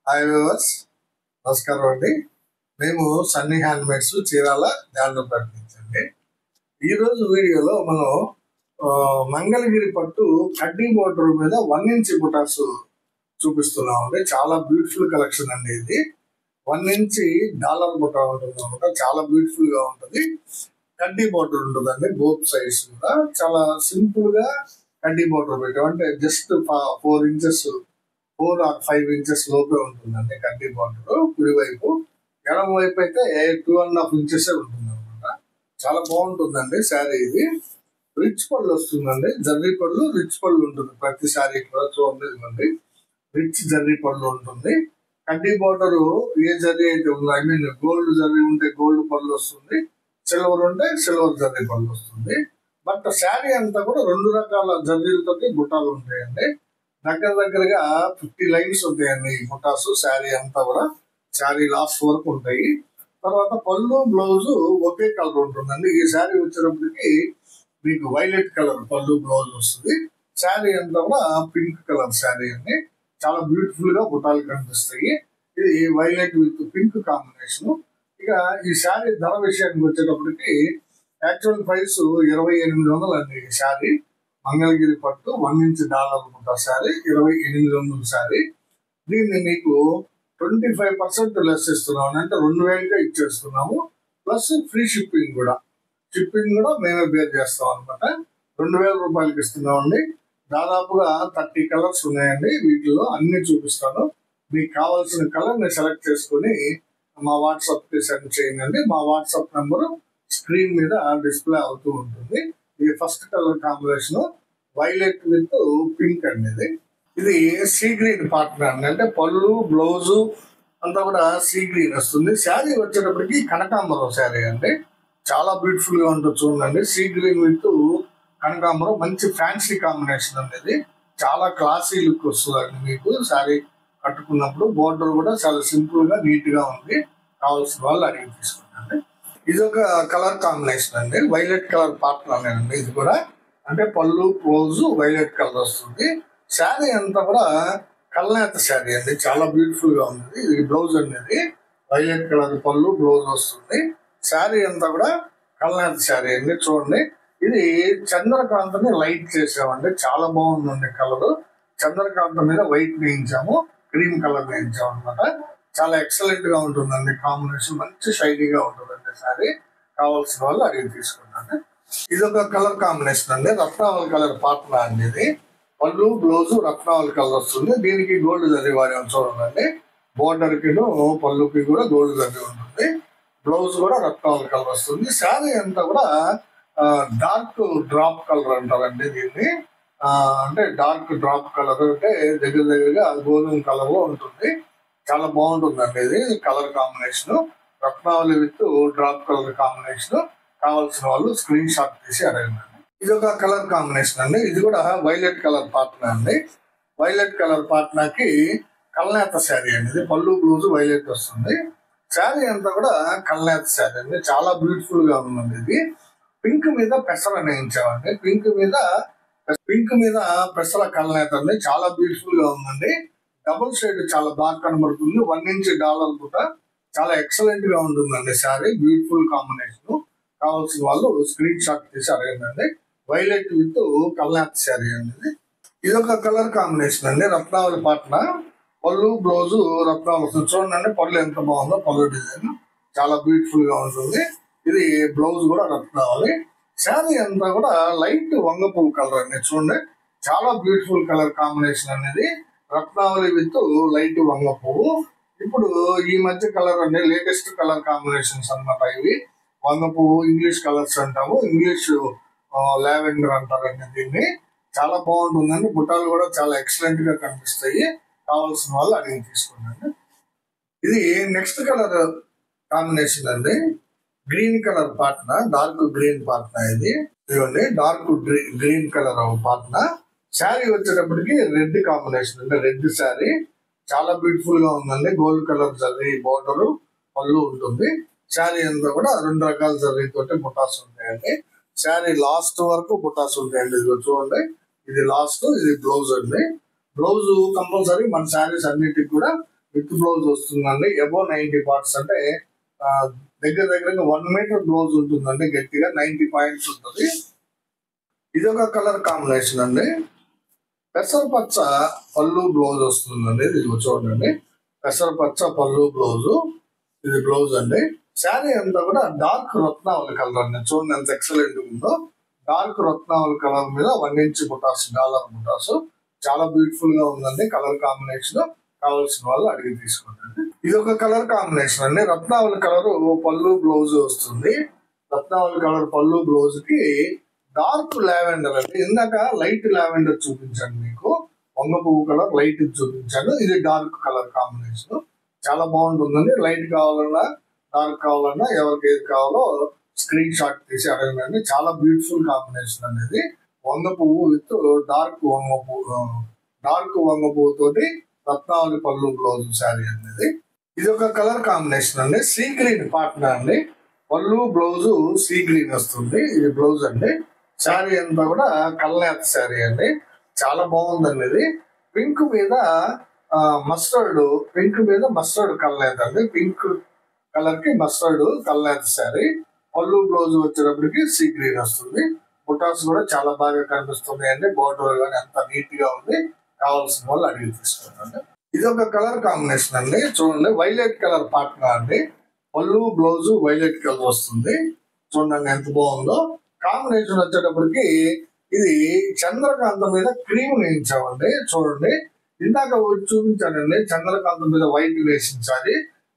Hi viewers, నమస్కారం అండి. మేము సన్నీ హ్యాండ్మేడ్స్ చీరాల జాండ్రపేట నుంచి అండి. ఈరోజు వీడియోలో మనం మంగళగిరి పట్టు కడ్డీ బోర్డర్ మీద 1 ఇంచ్ బుటాస్ చూపిస్తున్నాం అండి. చాలా బ్యూటిఫుల్ కలెక్షన్ అండి. ఇది 1 ఇంచ్ డాలర్ బుటా ఉంటుంది అనమాట. చాలా బ్యూటిఫుల్ గా ఉంటుంది. కడ్డీ బోర్డర్ ఉంటుందండి. బోత్ సైడ్స్ కూడా చాలా సింపుల్ గా కడ్డీ బోర్డర్ పెట్టాం. అంటే జస్ట్ 4 ఇంచెస్ 4 or 5 ఇంచెస్ లోపే ఉంటుందండి కడ్డీ బోర్డర్. కుడి వైపు, ఎడమ వైపు అయితే 2.5 ఇంచెస్ ఉంటుంది అనమాట. చాలా బాగుంటుందండి శారీ. ఇది రిచ్ పళ్ళు వస్తుందండి. జర్రీ పళ్ళు, రిచ్ పళ్ళు ఉంటుంది ప్రతి శారీ కూడా. చూడండి, రిచ్ జర్రీ పళ్ళు ఉంటుంది. కడ్డీ బోర్డర్ ఏ జర్రీ అయితే ఉందో, ఐ మీన్ గోల్డ్ జర్రీ ఉంటే గోల్డ్ పళ్ళు వస్తుంది, సిల్వర్ ఉంటే సిల్వర్ జర్రీ పళ్ళు వస్తుంది. బట్ శారీ అంతా కూడా 2 రకాల జర్రీలతోటి బుట్టాలు ఉంటాయండి. దగ్గరగా 50 లైన్స్ ఉంటాయండి ఈ బుటాస్. శారీ అంతా కూడా శారీ లాస్ట్ వరకు ఉంటాయి. తర్వాత పళ్ళు, బ్లౌజ్ ఒకే కలర్ ఉంటుందండి. ఈ శారీ వచ్చేటప్పటికి మీకు వైలెట్ కలర్ పళ్ళు, బ్లౌజ్ వస్తుంది. శారీ అంతా కూడా పింక్ కలర్ శారీ అండి. చాలా బ్యూటిఫుల్ గా బుటాలు కనిపిస్తాయి. ఇది వైలెట్ విత్ పింక్ కాంబినేషన్. ఇక ఈ శారీ ధర విషయానికి వచ్చేటప్పటికి యాక్చువల్ ప్రైస్ 2800 అండి. ఈ శారీ మంగళగిరి పట్టు 1 ఇంచ్ డాలర్ బుటా శారీ 2800 శారీ. దీన్ని మీకు 25% లెస్ ఇస్తున్నాము. అంటే 2000గా ఇచ్చేస్తున్నాము. ప్లస్ ఫ్రీ షిప్పింగ్ కూడా. షిప్పింగ్ కూడా మేమే బేర్ చేస్తాం అనమాట. 2000 రూపాయలకి ఇస్తున్నామండి. దాదాపుగా 30 కలర్స్ ఉన్నాయండి. వీటిలో అన్ని చూపిస్తాను. మీకు కావాల్సిన కలర్ ని సెలెక్ట్ చేసుకుని మా వాట్సాప్ కి సెండ్ చేయండి. మా వాట్సాప్ నెంబర్ స్క్రీన్ మీద డిస్ప్లే అవుతూ ఉంటుంది. ఇది first colour combination violet with pink అండి. ఇది సీ గ్రీన్ పార్ట్నర్ అండి. అంటే పళ్ళు, బ్లౌజ్ అంతా కూడా సీ గ్రీన్ వస్తుంది. శారీ వచ్చేటప్పటికి కనకాంబరం శారీ అండి. చాలా బ్యూటిఫుల్ గా ఉంటుంది. చూడండి, సీ గ్రీన్ విత్ కనకాంబరం మంచి ఫ్యాన్సీ కాంబినేషన్ అండి. ఇది చాలా క్లాసీ లుక్ వస్తుందండి మీకు శారీ కట్టుకున్నప్పుడు. బోర్డర్ కూడా చాలా సింపుల్ గా నీట్ గా ఉంది. కావాల్సిన వాళ్ళు అడిగి తీసుకుంటాండి. ఇది ఒక కలర్ కాంబినేషన్ అండి. వైలెట్ కలర్ పార్ట్నర్ అండి. ఇది కూడా అంటే పళ్ళు, బ్లౌజ్ వైలెట్ కలర్ వస్తుంది. శారీ అంతా కూడా కల్నేత శారీ అండి. చాలా బ్యూటిఫుల్ గా ఉంది. ఇది బ్లౌజ్ అనేది వైలెట్ కలర్ పళ్ళు, బ్లౌజ్ వస్తుంది. శారీ అంతా కూడా కల్నేత శారీ అండి. చూడండి, ఇది చంద్రకాంతని లైట్ చేసామండి. చాలా బాగుందండి కలర్. చంద్రకాంత మీద వైట్ వేయించాము, క్రీమ్ కలర్ వేయించాము అనమాట. చాలా ఎక్సలెంట్ గా ఉంటుందండి కాంబినేషన్. మంచి షైనీగా ఉంటుందండి శారీ. కావాల్సిన వాళ్ళు అడిగి తీసుకున్నాను. ఇది ఒక కలర్ కాంబినేషన్ అండి. రత్నావళి కలర్ పార్ట్నర్ అండి. ఇది పళ్ళు, బ్లౌజ్ రత్నావళి కలర్ వస్తుంది. దీనికి గోల్డ్ జరీ వాడాం. చూడండి, బోర్డర్ కి పళ్ళుకి కూడా గోల్డ్ జరీ ఉంటుంది. బ్లౌజ్ కూడా రత్నావళి కలర్ వస్తుంది. శారీ అంతా కూడా డార్క్ డ్రాప్ కలర్ అంటారండి దీన్ని. అంటే డార్క్ డ్రాప్ కలర్ అంటే దగ్గరగా గోధుమ కలర్ లో ఉంటుంది. చాలా బాగుంటుందండి ఇది colour combination. Ratnavali with drop colour combination. కావాల్సిన వాళ్ళు స్క్రీన్ షాట్ తీసి అడగండి. ఇది ఒక కలర్ కాంబినేషన్ అండి. ఇది కూడా వైలెట్ కలర్ పార్ట్నర్ అండి. వైలెట్ కలర్ పార్ట్నర్ కి కల్నేత శారీ అండి. ఇది పళ్ళు, బ్లౌజ్ వైలెట్ వస్తుంది. శారీ అంతా కూడా కల్నేత శారీ అండి. చాలా బ్యూటిఫుల్ గా ఉందండి. ఇది పింక్ మీద పెసర వేయించామండి. పింక్ మీద పెసర కల్నేత అండి. చాలా బ్యూటిఫుల్ గా ఉందండి. డబుల్ షేడ్ చాలా బాగా కనబడుతుంది. 1 ఇంచ్ డాలర్ కూడా చాలా ఎక్సలెంట్ గా ఉంటుందండి శారీ. Beautiful combination. కావాల్సిన వాళ్ళు స్క్రీన్ షాట్ తీసి అడగండి. వైలెట్ విత్ కల్నేత శారీ అండి. ఇది ఒక కలర్ కాంబినేషన్ అండి. రత్నావళి పార్ట్నర్ పళ్ళు, బ్లౌజ్ రత్నావళి వస్తుంది. చూడండి, పళ్ళు ఎంత బాగుందో. పళ్ళు డిజైన్ చాలా బ్యూటిఫుల్ గా ఉంటుంది. ఇది బ్లౌజ్ కూడా రత్నావళి. శారీ అంతా కూడా లైట్ వంగ పువ్వు కలర్ అండి. చూడండి, చాలా బ్యూటిఫుల్ కలర్ కాంబినేషన్ అనేది. రత్నావళి విత్ లైట్ వంగ పువ్వు. ఇప్పుడు ఈ మధ్య కలర్ అండి, లేటెస్ట్ కలర్ కాంబినేషన్స్ అన్నమాట ఇవి. వంగ పువ్వు ఇంగ్లీష్ కలర్స్ అంటాము. ఇంగ్లీష్ లావెండర్ అంటారండి దీన్ని. చాలా బాగుంటుందండి. బుట్టాలు కూడా చాలా ఎక్సలెంట్ గా కనిపిస్తాయి. కావాల్సిన వాళ్ళు అడిగి తీసుకోండి. ఇది నెక్స్ట్ కలర్ కాంబినేషన్ అండి. Green colour partner, dark green partner. ఇది ఇదిగోండి, dark green colour partner. Sari వచ్చేటప్పటికి రెడ్ కాంబినేషన్ అంటే రెడ్ శారీ. చాలా బ్యూటిఫుల్ గా ఉందండి. గోల్డ్ కలర్ జరీ బోర్డర్, పళ్ళు ఉంటుంది. శారీ అంతా కూడా 2 రకాల జరీతోటి బుటాస్ ఉంటాయండి. శారీ లాస్ట్ వరకు బుటాస్ ఉంటాయండి. ఇది చూడండి, ఇది లాస్ట్, ఇది బ్లౌజ్ అండి. బ్లౌజ్ కంపల్సరీ మన శారీస్ అన్నిటికి కూడా విత్ బ్లౌజ్ వస్తుందండి. అబౌవ్ 90 పార్ట్స్ అంటే దగ్గరగా 1 మీటర్ బ్లౌజ్ ఉంటుందండి. గట్టిగా 90 పాయింట్స్ ఉంటుంది. ఇది ఒక కలర్ కాంబినేషన్ అండి. పెసరపచ్చ పళ్ళు బ్లౌజ్ వస్తుందండి. ఇది చూడండి, పెసరపచ్చ పళ్ళు బ్లౌజ్, ఇది బ్లౌజ్ అండి. శారీ అంతా కూడా డార్క్ రత్నావళి కలర్ అండి. చూడండి ఎంత ఎక్సలెంట్ ఉందో. డార్క్ రత్నావళి కలర్ మీద 1 ఇంచ్ బుటాస్, డాలర్ బుటాస్, చాలా బ్యూటిఫుల్ గా ఉందండి. కలర్ కాంబినేషన్ కావాల్సిన వాళ్ళు అడిగి తీసుకోండి. ఇది ఒక కలర్ కాంబినేషన్ అండి. రత్నావళి కలర్ పళ్ళు బ్లౌజ్ వస్తుంది. రత్నావళి కలర్ పళ్ళు బ్లౌజ్ కి డార్క్ లావెండర్ అండి. ఇందాక లైట్ లావెండర్ చూపించాను మీకు, వంగ పువ్వు కలర్ లైట్ చూపించాను. ఇది డార్క్ కలర్ కాంబినేషన్, చాలా బాగుంటుందండి. లైట్ కావాలన్నా డార్క్ కావాలన్నా ఎవరికి ఏది కావాలో స్క్రీన్ షాట్ తీసి అడగండి. చాలా బ్యూటిఫుల్ కాంబినేషన్ అనేది. వంగ పువ్వు విత్ డార్క్ వంగ పువ్వు తోటి రత్నావళి పళ్ళు బ్లౌజ్ శారీ అనేది. ఇది ఒక కలర్ కాంబినేషన్ అండి. సీ గ్రీన్ పార్ట్నర్ అండి. పళ్ళు బ్లౌజ్ సీ గ్రీన్ వస్తుంది. ఇది బ్లౌజ్ అండి. శారీ అంతా కూడా కల్నేత శారీ అండి. చాలా బాగుందండి. ఇది పింక్ మీద మస్టర్డ్ కల్నేత అండి. పింక్ కలర్ కి మస్టర్డ్ కల్నేత శారీ. పళ్ళు బ్లౌజ్ వచ్చేటప్పటికి సీ గ్రీన్ వస్తుంది. బుటాస్ కూడా చాలా బాగా కనిపిస్తున్నాయి అండి. బోర్డర్ కానీ అంత నీట్ గా ఉంది. కావాల్సిన వాళ్ళు అడిగి తీసుకోండి. ఇది ఒక కలర్ కాంబినేషన్ అండి. చూడండి, వైలెట్ కలర్ పార్ట్నర్ అండి. పళ్ళు బ్లౌజ్ వైలెట్ కలర్ వస్తుంది. చూడండి ఎంత బాగుందో. కాంబినేషన్ వచ్చేటప్పటికి ఇది చంద్రకాంతం మీద క్రీమ్ వేయించామండి. చూడండి, ఇందాక చూపించానండి చంద్రకాంతం మీద వైట్ వేసించాలి.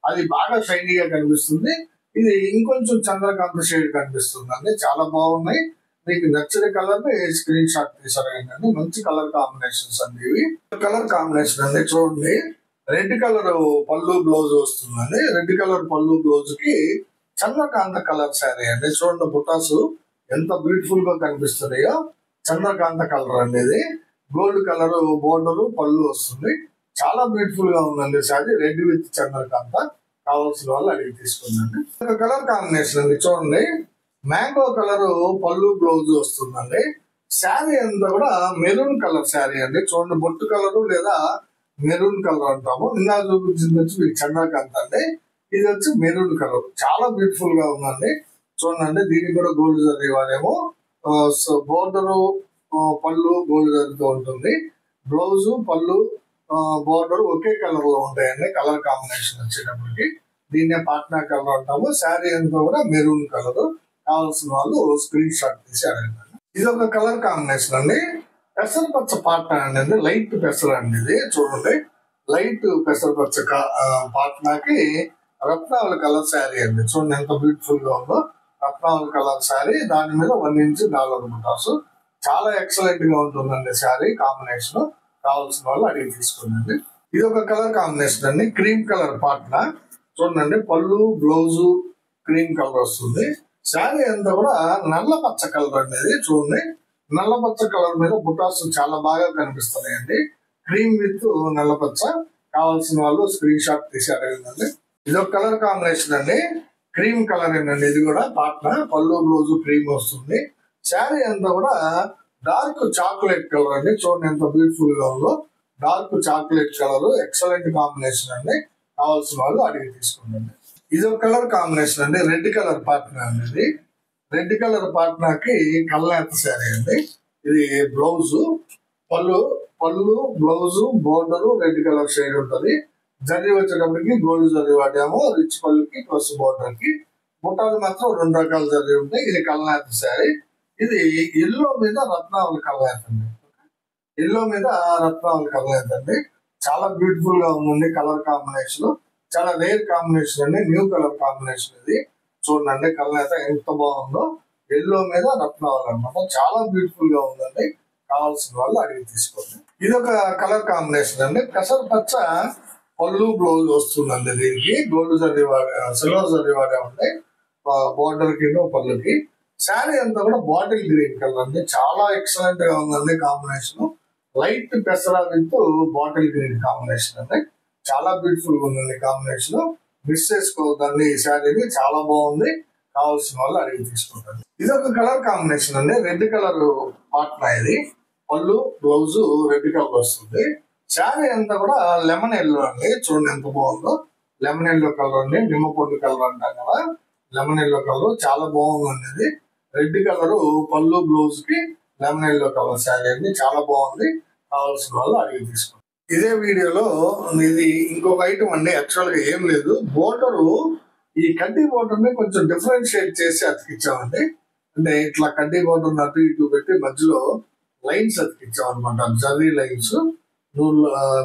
అది బాగా షైనీగా కనిపిస్తుంది. ఇది ఇంకొంచెం చంద్రకాంత షేడ్ కనిపిస్తుంది అండి. చాలా బాగున్నాయి. మీకు నచ్చిన కలర్ ని స్క్రీన్ షాట్ తీసారండి. మంచి కలర్ కాంబినేషన్స్ అండి ఇవి. కలర్ కాంబినేషన్ అండి. చూడండి, రెడ్ కలర్ పళ్ళు బ్లౌజ్ వస్తుందండి. రెడ్ కలర్ పళ్ళు బ్లౌజ్ కి చంద్రకాంత కలర్ శారీ అండి. చూడండి, బుటాసు ఎంత బ్యూటిఫుల్ గా కనిపిస్తున్నాయో. చంద్రకాంత కలర్ అండి. ఇది గోల్డ్ కలర్ బోర్డర్ పళ్ళు వస్తుంది. చాలా బ్యూటిఫుల్ గా ఉందండి శారీ. Red with Chandrakanta. కావాల్సిన వాళ్ళు అడిగి తీసుకుందండి. ఒక కలర్ కాంబినేషన్ అండి. చూడండి, మ్యాంగో కలర్ పళ్ళు బ్లౌజ్ వస్తుందండి. శారీ అంతా కూడా మెరూన్ కలర్ శారీ అండి. చూడండి, బొట్టు కలర్ లేదా మెరూన్ కలర్ అంటాము. ఇందా చూపించింది వచ్చి మీకు చంద్రకాంత్ అండి. ఇది వచ్చి మెరూన్ కలర్. చాలా బ్యూటిఫుల్ గా ఉందండి. చూడండి, దీనికి కూడా గోల్డ్ జరీ వాడేమో. బోర్డర్ పళ్ళు గోల్డ్ జరీతో ఉంటుంది. బ్లౌజ్ పళ్ళు బోర్డర్ ఒకే కలర్ లో ఉంటాయండి. కలర్ కాంబినేషన్ వచ్చేటప్పటికి దీన్నే పాట్నా కలర్ అంటాము. శారీ అంతా కూడా మెరూన్ కలర్. కావాల్సిన వాళ్ళు స్క్రీన్ షాట్ తీసి అడగండి. ఇది ఒక కలర్ కాంబినేషన్ అండి. పెసరపచ్చ పాట్నా అండి. లైట్ పెసర అండి. ఇది చూడండి, లైట్ పెసరపచ్చ పాట్నాకి రత్నావళి కలర్ శారీ అండి. చూడండి ఎంత బ్యూటిఫుల్ గా ఉందో. రత్నావళి కలర్ శారీ, దాని మీద 1 ఇంచ్ డాలర్ బుటాస్. చాలా ఎక్సలెంట్ గా ఉంటుందండి శారీ కాంబినేషన్. కావాల్సిన వాళ్ళు అడిగి తీసుకోండి. ఇది ఒక కలర్ కాంబినేషన్ అండి. Cream colour Patna. చూడండి, పళ్ళు బ్లౌజ్ క్రీమ్ కలర్ వస్తుంది. శారీ అంతా కూడా నల్ల పచ్చ కలర్ అనేది. చూడండి, నల్ల పచ్చ కలర్ మీద బుటాస్ చాలా బాగా కనిపిస్తున్నాయండి. క్రీమ్ విత్ నల్ల పచ్చ. కావాల్సిన వాళ్ళు స్క్రీన్ షాట్ తీసి అడగండి. ఇది ఒక కలర్ కాంబినేషన్ అండి. క్రీమ్ కలర్ ఏంటండి. ఇది కూడా పాట్నా. పళ్ళు బ్లౌజ్ క్రీమ్ వస్తుంది. శారీ అంతా కూడా డార్క్ చాక్లెట్ కలర్ అండి. చూడండి ఎంత బ్యూటిఫుల్ గా ఉందో. Dark chocolate colour excellent combination అండి. కావాల్సిన వాళ్ళు అడిగి తీసుకోండి. ఇది ఒక కలర్ కాంబినేషన్ అండి. రెడ్ కలర్ పాట్నా అనేది. రెడ్ కలర్ పాట్నాకి కల్నేత శారీ అండి. ఇది బ్లౌజ్, పళ్ళు blouse border red colour shade ఉంటుంది. జరీ వచ్చేటప్పటికి గోల్డ్ జరీ వాడాము. రిచ్ పళ్ళుకి ప్లస్ బోర్డర్ కి. బుట్టాలు మాత్రం 2 రకాల జరీ ఉంటాయి. ఇది కల్నేత శారీ. ఇది ఎల్లో మీద రత్నావళి కల్నేత అండి. ఎల్లో మీద రత్నావళి కల్నేత అండి. చాలా బ్యూటిఫుల్ గా ఉందండి కలర్ కాంబినేషన్. చాలా రేర్ కాంబినేషన్ అండి. న్యూ కలర్ కాంబినేషన్ ఇది. చూడండి, కల్నేత ఎంత బాగుందో. ఎల్లో మీద రత్నావళి అనమాట. చాలా బ్యూటిఫుల్ గా ఉందండి. కావాల్సిన వాళ్ళు అడిగి తీసుకోండి. ఇది ఒక కలర్ కాంబినేషన్ అండి. పెసరపచ్చ పళ్ళు బ్లౌజ్ వస్తుందండి. దీనికి గోల్డ్ జరీ సిల్వర్ జరీ వాడే ఉంటాయి బోర్డర్ కి పళ్ళుకి. శారీ అంతా కూడా బాటిల్ గ్రీన్ కలర్ అండి. చాలా ఎక్సలెంట్ గా ఉందండి కాంబినేషన్. లైట్ పెసర విత్ బాటిల్ గ్రీన్ కాంబినేషన్ అండి. చాలా బ్యూటిఫుల్ గా ఉందండి కాంబినేషన్. మిస్ చేసుకోవద్దండి ఈ శారీని. చాలా బాగుంది. కావాల్సిన వాళ్ళు అడిగి తీసుకుంటారు. ఇది ఒక కలర్ కాంబినేషన్ అండి. Red colour Patna. ఇది పళ్ళు బ్లౌజ్ రెడ్ కలర్ వస్తుంది. శారీ అంతా కూడా లెమన్ ఎల్లో అండి. చూడండి ఎంత బాగుందో. లెమన్ ఎల్లో కలర్ అండి, నిమ్మపొండు కలర్ అంటాం కదా, లెమన్ ఎల్లో కలర్ చాలా బాగుందండి. ఇది రెడ్ కలర్ పళ్ళు బ్లౌజ్ కి లెమన్ ఎల్లో కలర్ శారీ అండి, చాలా బాగుంది. కావాల్సిన వాళ్ళు అడిగి తీసుకోండి. ఇదే వీడియోలో ఇది ఇంకొక ఐటమ్ అండి. యాక్చువల్ గా ఏం లేదు, బోర్డరు ఈ కడ్డీ బోర్డర్ ని కొంచెం డిఫరెన్షియేట్ చేసి అతికిచ్చామండి. అంటే ఇట్లా కడ్డీ బోర్డర్ అటు ఇటు పెట్టి మధ్యలో లైన్స్ అతికిచ్చాం అనమాట, జర్రీ లైన్స్.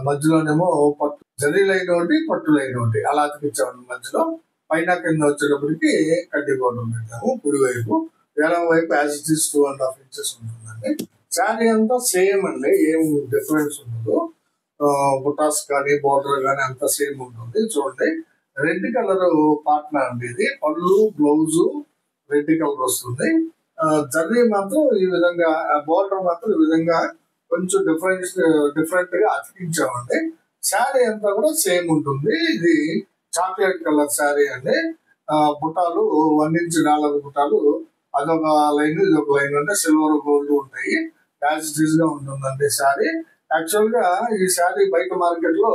మధ్యలోనేమో పట్టు జర్రీ లైన్ ఒకటి, పట్టు లైన్ ఒకటి అలా అతికిచ్చామండి మధ్యలో. పైన కింద వచ్చేటప్పటికి కడ్డీ బోర్డర్ పెట్టాము. కుడి వైపు, ఎడమ వైపు యాజ్ ఇట్ ఈస్ 2.5 inches ఉంటుందండి. శారీ అంతా సేమ్ అండి, ఏం డిఫరెన్స్ ఉండదు. బుటాస్ కానీ బోర్డర్ కానీ అంతా సేమ్ ఉంటుంది. చూడండి రెడ్ కలర్ పార్ట్నర్ అండి. ఇది పళ్ళు బ్లౌజు రెడ్ కలర్ వస్తుంది. జర్నీ మాత్రం ఈ విధంగా, బోర్డర్ మాత్రం ఈ విధంగా కొంచెం డిఫరెంట్ గా అతికించామండి. శారీ అంతా కూడా సేమ్ ఉంటుంది. ఇది చాక్లెట్ కలర్ శారీ అండి. బుటాలు 1 inch డాలర్ బుటాలు, అదొక లైన్ ఇదొక లైన్, అంటే సిల్వర్ గోల్డ్ ఉంటాయి. యాజ్ ఇట్ ఈస్ గా ఉంటుందండి శారీ. యాక్చువల్ గా ఈ శారీ బయట మార్కెట్ లో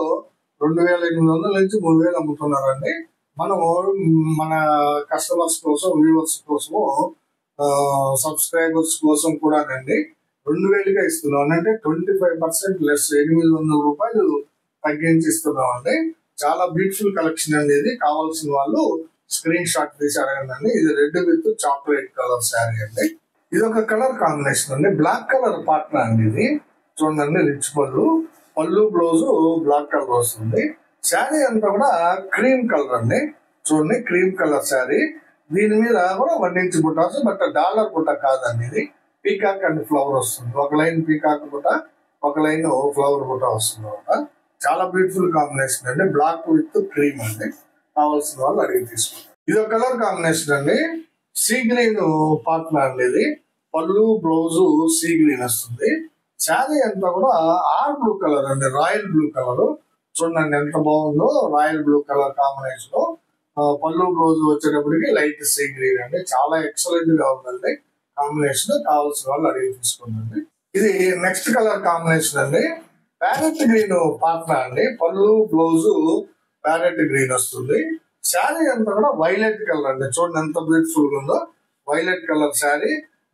2,800 నుంచి 3,000 అమ్ముతున్నారండి. మనము మన కస్టమర్స్ కోసం, వ్యూవర్స్ కోసము, సబ్స్క్రైబర్స్ కోసం కూడానండి 2,000గా ఇస్తున్నాం. అంటే 25% లెస్, 800 రూపాయలు తగ్గించి ఇస్తున్నాం అండి. చాలా బ్యూటిఫుల్ కలెక్షన్ అండి. ఇది కావాల్సిన వాళ్ళు స్క్రీన్ షాట్ తీసి అడగండి. ఇది red with chocolate colour sari అండి. ఇది ఒక కలర్ కాంబినేషన్ అండి. బ్లాక్ కలర్ పార్ట్నర్ అండి. ఇది చూడండి, రిచ్ పళ్ళు బ్లౌజ్ బ్లాక్ కలర్ వస్తుంది. శారీ అంతా కూడా క్రీమ్ కలర్ అండి. చూడండి క్రీమ్ కలర్ శారీ. దీని మీద కూడా 1 inch బుట్టాస్, బట్ డాలర్ బుట్ట కాదండి. ఇది పీకాక్ అండ్ ఫ్లవర్ వస్తుంది. ఒక లైన్ పీకాక్ బుట్ట, ఒక లైన్ ఫ్లవర్ బుట్ట వస్తుంది అనమాట. చాలా బ్యూటిఫుల్ కాంబినేషన్ అండి. బ్లాక్ విత్ క్రీమ్ అండి. కావాల్సిన వాళ్ళు అడిగి తీసుకోండి. ఇది ఒక కలర్ కాంబినేషన్ అండి. సీ గ్రీన్ పార్ట్నర్ అండి. ఇది పళ్ళు బ్లౌజ్ సీ గ్రీన్ వస్తుంది. శారీ అంతా కూడా ఆర్ బ్లూ కలర్ అండి, రాయల్ బ్లూ కలర్. చూడండి ఎంత బాగుందో, రాయల్ బ్లూ కలర్ కాంబినేషన్. పళ్ళు బ్లౌజ్ వచ్చేటప్పటికి లైట్ సీ గ్రీన్ అండి. చాలా ఎక్సలెంట్ గా ఉందండి కాంబినేషన్. కావాల్సిన వాళ్ళు అడిగి తీసుకోండి. ఇది నెక్స్ట్ కలర్ కాంబినేషన్ అండి. ప్యారెట్ గ్రీన్ పార్ట్నర్ అండి. పళ్ళు బ్లౌజ్ ప్యారెట్ గ్రీన్ వస్తుంది. శారీ అంతా కూడా వైలెట్ కలర్ అండి. చూడండి ఎంత బ్యూటిఫుల్ గా ఉందో, వైలెట్ కలర్ శారీ.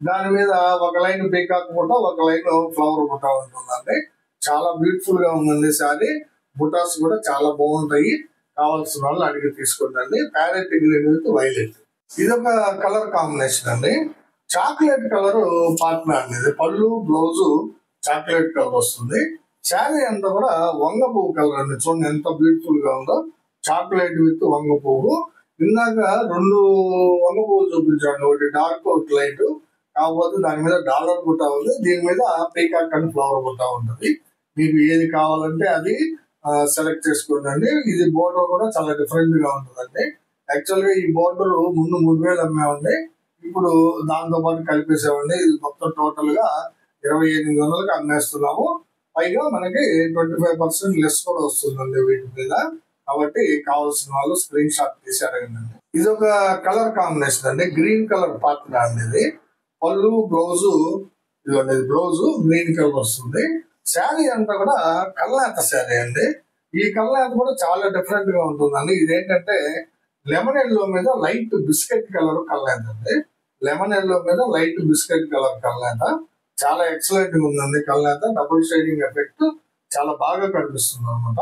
దాని మీద ఒక లైన్ పీకాక్ బుట్ట, ఒక లైన్ ఫ్లవర్ బుట్ట ఉంటుందండి. చాలా బ్యూటిఫుల్ గా ఉందండి శారీ. బుటాస్ కూడా చాలా బాగుంటాయి. కావాల్సిన వాళ్ళు అడిగి తీసుకోండి. Parrot green with violet. ఇది ఒక కలర్ కాంబినేషన్ అండి. చాక్లెట్ కలర్ పార్ట్నర్ అండి. ఇది పళ్ళు బ్లౌజ్ చాక్లెట్ కలర్ వస్తుంది. శారీ అంతా కూడా వంగ పువ్వు కలర్ అండి. చూడండి ఎంత బ్యూటిఫుల్ గా ఉందో, చాక్లెట్ విత్ వంగ పువ్వు. ఇందాక 2 వంగ పువ్వులు చూపించండి, ఒకటి డార్క్ ఒకటి లైట్. కాకపోతే దాని మీద డాలర్ బుట్ట ఉంది, దీని మీద పీకాక్ అండ్ ఫ్లవర్ బుట్ట ఉంటుంది. మీకు ఏది కావాలంటే అది సెలెక్ట్ చేసుకోండి. ఇది బోర్డర్ కూడా చాలా డిఫరెంట్ గా ఉంటుందండి. యాక్చువల్ గా ఈ బోర్డర్ ముందు 3,000 అమ్మామండి, ఇప్పుడు దాంతో పాటు కలిపేసామండి. ఇది మొత్తం టోటల్ గా 2,800కి అమ్మేస్తున్నాము. పైగా మనకి 25% లెస్ కూడా వస్తుందండి వీటి మీద. కాబట్టి కావాల్సిన వాళ్ళు స్క్రీన్ షాట్ తీసి అడగండి. ఇది ఒక కలర్ కాంబినేషన్ అండి. గ్రీన్ కలర్ పార్ట్నర్ అండి. ఇది పళ్ళు బ్లౌజ్, ఇదిగోండి బ్లౌజ్ గ్రీన్ కలర్ వస్తుంది. శారీ అంతా కూడా కల్లాత శారీ అండి. ఈ కల్లాత కూడా చాలా డిఫరెంట్ గా ఉంటుందండి. ఇదేంటంటే లెమన్ ఎల్లో మీద లైట్ బిస్కెట్ కలర్ కల్లాత అండి. లెమన్ ఎల్లో మీద లైట్ బిస్కెట్ కలర్ కల్లాత. చాలా ఎక్సలెంట్ గా ఉందండి కల్లాత. డబుల్ షేడింగ్ ఎఫెక్ట్ చాలా బాగా కనిపిస్తుంది అనమాట.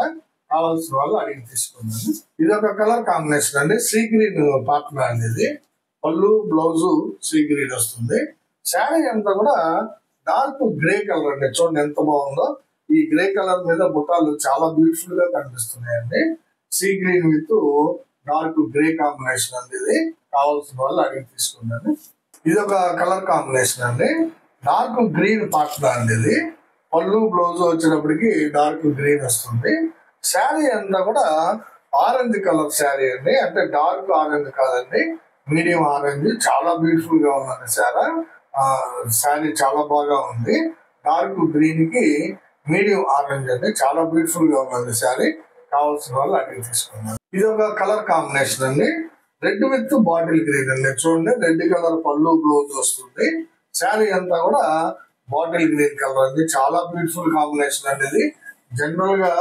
కావాల్సిన వాళ్ళు అడిగి తీసుకున్నాను. ఇది ఒక కలర్ కాంబినేషన్ అండి. సీ గ్రీన్ పార్ట్నర్ అండి. ఇది పళ్ళు బ్లౌజ్ సీ గ్రీన్ వస్తుంది. శారీ అంతా కూడా డార్క్ గ్రే కలర్ అండి. చూడండి ఎంత బాగుందో. ఈ గ్రే కలర్ మీద బుట్టాలు చాలా బ్యూటిఫుల్ గా కనిపిస్తున్నాయండి. Sea green with dark grey combination అండి. ఇది కావాల్సిన వాళ్ళు అడిగి తీసుకున్నాను. ఇది ఒక కలర్ కాంబినేషన్ అండి. డార్క్ గ్రీన్ పార్ట్నర్ అండి. ఇది పళ్ళు బ్లౌజ్ వచ్చేటప్పటికి డార్క్ గ్రీన్ వస్తుంది. శారీ అంతా కూడా ఆరెంజ్ కలర్ శారీ అండి. అంటే డార్క్ ఆరెంజ్ కాదండి, మీడియం ఆరెంజ్. చాలా బ్యూటిఫుల్ గా ఉందండి శారీ చాలా బాగా ఉంది. డార్క్ గ్రీన్ కి మీడియం ఆరెంజ్ అండి. చాలా బ్యూటిఫుల్ గా ఉందండి శారీ. కావాల్సిన వాళ్ళు అడిగి తీసుకున్నారు. ఇది ఒక కలర్ కాంబినేషన్ అండి. రెడ్ విత్ బాటిల్ గ్రీన్ అండి. చూడండి రెడ్ కలర్ పళ్ళు బ్లౌజ్ వస్తుంది. శారీ అంతా కూడా బాటిల్ గ్రీన్ కలర్ అండి. చాలా బ్యూటిఫుల్ కాంబినేషన్ అండి. ఇది జనరల్ గా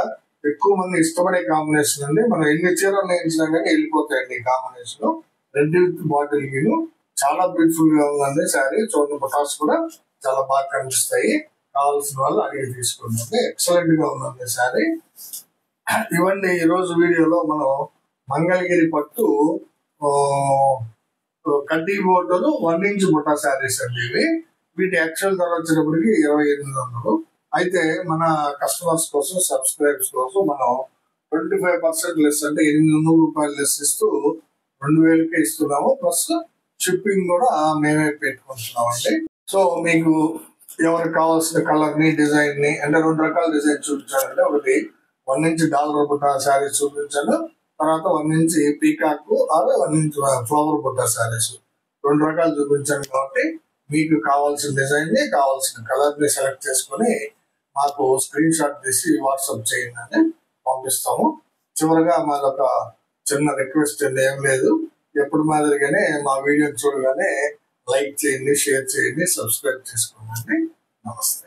ఎక్కువ మంది ఇష్టపడే కాంబినేషన్ అండి. మనం ఎన్ని చీరలు నేయించినా కానీ వెళ్ళిపోతాయండి ఈ combination. Red with bottle green చాలా బ్యూటిఫుల్ గా ఉందండి శారీ. చూడండి బుటాస్ కూడా చాలా బాగా కనిపిస్తాయి. కావాల్సిన వాళ్ళు అడిగి తీసుకోండి. ఎక్సలెంట్ గా ఉందండి శారీ. ఇవన్నీ ఈ రోజు వీడియోలో మనం మంగళగిరి పట్టు కడ్డీ బోర్డర్ 1 ఇంచ్ బుటా శారీస్ అండి ఇవి. వీటి యాక్చువల్ ధర వచ్చేటప్పటికి 2800. అయితే మన కస్టమర్స్ కోసం, సబ్స్క్రైబర్స్ కోసం మనం 25% లెస్ అంటే 800 రూపాయలు లెస్ ఇస్తూ 2000కే ఇస్తున్నాము. ప్లస్ షిప్పింగ్ కూడా మేమే పెట్టుకుంటున్నాం అండి. సో మీకు ఎవరికి కావాల్సిన కలర్ ని, డిజైన్ ని, అంటే 2 రకాల డిజైన్ చూపించాలంటే ఒకటి 1 ఇంచ్ డాలర్ బుట్ట శారీస్ చూపించాను. తర్వాత 1 ఇంచ్ పీకాక్ 1 ఇంచ్ ఫ్లవర్ బుట్ట శారీస్ 2 రకాలు చూపించాను. కాబట్టి మీకు కావాల్సిన డిజైన్ ని, కావాల్సిన కలర్ ని సెలెక్ట్ చేసుకుని మాకు స్క్రీన్ షాట్ తీసి వాట్సాప్ చేయండి అని పంపిస్తాము. చివరగా మాదొక చిన్న రిక్వెస్ట్ అండి, ఏం లేదు. ఎప్పుడు మాదిరిగానే మా వీడియో చూడగానే లైక్ చేయండి, షేర్ చేయండి, సబ్స్క్రైబ్ చేసుకోండి. నమస్తే.